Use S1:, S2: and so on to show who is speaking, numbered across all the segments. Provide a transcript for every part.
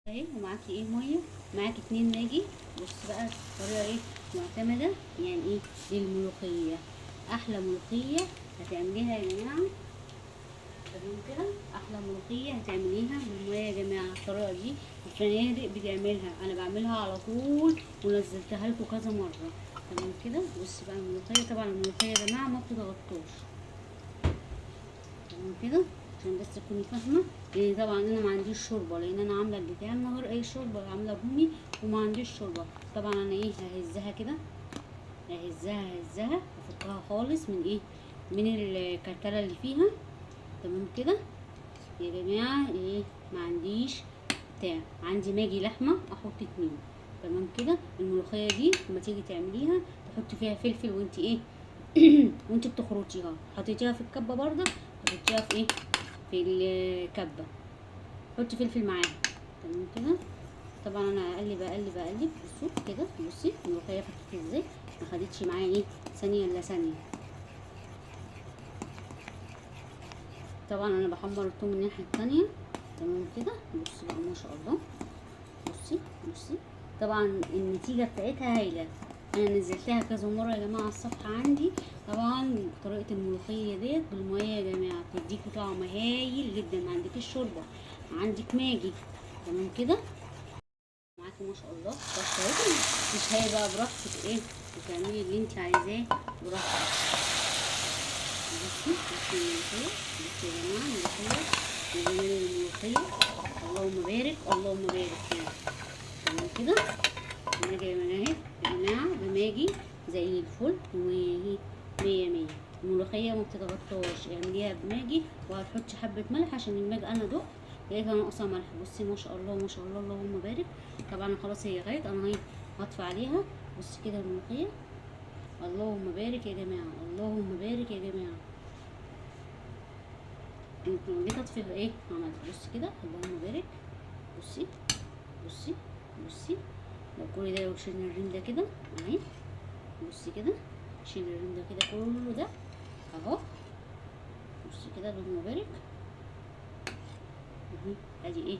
S1: اهي ومعاكي ايه ميه، معاكي 2 ماجي. بص بقى الطريقه ايه معتمده، يعني ايه للملوخيه، احلى ملوخيه هتعمليها يا جماعه. تمام كده، احلى ملوخيه هتعمليها بالميه يا جماعه. الطريقه دي الفنادق بتعملها، انا بعملها على طول ونزلتها لكم كذا مره. تمام كده. بص بقى الملوخيه، طبعا الملوخيه يا جماعه ما بتتغطوش. تمام كده، عشان بس تكوني فاهمه. لان طبعا انا ما عنديش شوربه، لان انا عامله البتاع من غير اي شوربه، عامله بومي وما عنديش شوربه. طبعا انا ايه ههزها كده، ههزها افكها خالص من ايه، من الكركله اللي فيها. تمام كده يا جماعه. ايه ما عنديش بتاع، عندي ماجي لحمه احط 2. تمام كده. الملوخيه دي لما تيجي تعمليها تحطي فيها فلفل، وانت ايه وانت بتخرطيها حطيتيها في الكبه برضه، حطيتيها في ايه في الكبه، حطي فلفل معاها. تمام كده. طبعا انا اقلب بصوا كده. بصي الملوخيه فتت ازاي، ما خدتش معايا ايه ثانيه الا ثانيه. طبعا انا بحمر الثوم من الناحيه التانية. تمام كده. بصي بقى ما شاء الله. بصي طبعا النتيجه بتاعتها هايله. انا نزلتها كذا مره يا جماعه على الصفحه عندي. طبعا طريقه الملوخيه ديت بالميه يا جماعه بتديكوا طعم هايل جدا. ما عندكيش شوربه، عندك ماجي. تمام كده. معاكي ما شاء الله. بس اهي مش هي بقى براحتك ايه، بتعملي اللي انت عايزاه براحتك. بصي الملوخيه، بصي يا جماعه الملوخيه وجمال الملوخيه. اللهم بارك اللهم بارك يعني. تمام كده. بنجي اهي يا جماعه بماجي زي الفل، وهي مية مية. الملوخيه ما بتتغطاش، اعمليها بماجي وهتحطي حبه ملح عشان الماجي انا دقت لقيتها ناقصه ملح. بصي ما شاء الله ما شاء الله اللهم بارك. طبعا خلاص هي غايت، انا هي هطفي عليها. بصي كده الملوخيه، اللهم بارك يا جماعه اللهم بارك يا جماعه. ممكن جيت اطفي ايه عملت، بصي كده اللهم بارك. بصي بصي بصي لو كل ده، لو شيلنا الريم ده كده اهي، بصي كده شيل الريم ده كده كله ده اهو. بصي كده اللهم بارك اهي. ادي ايه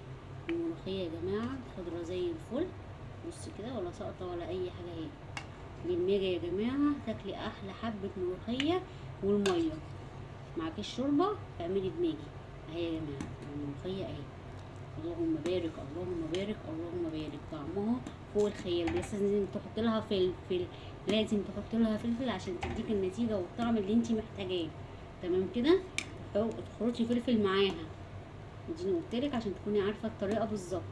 S1: الملوخيه يا جماعه خضره زي الفل. بصي كده ولا ساقطه ولا اي حاجه اهي. بالميجا يا جماعه تاكلي احلى حبه ملوخيه. والميه معكيش شوربه اعملي بميجي اهي يا جماعه الملوخيه اهي. اللهم بارك اللهم بارك اللهم بارك. طعمها فوق الخيال. بس لازم تحط لها فلفل، لازم تحط لها فلفل عشان تديك النتيجه والطعم اللي انت محتاجاه. تمام كده. تخرطي فلفل معاها. اديني قلتلك عشان تكوني عارفه الطريقه بالظبط.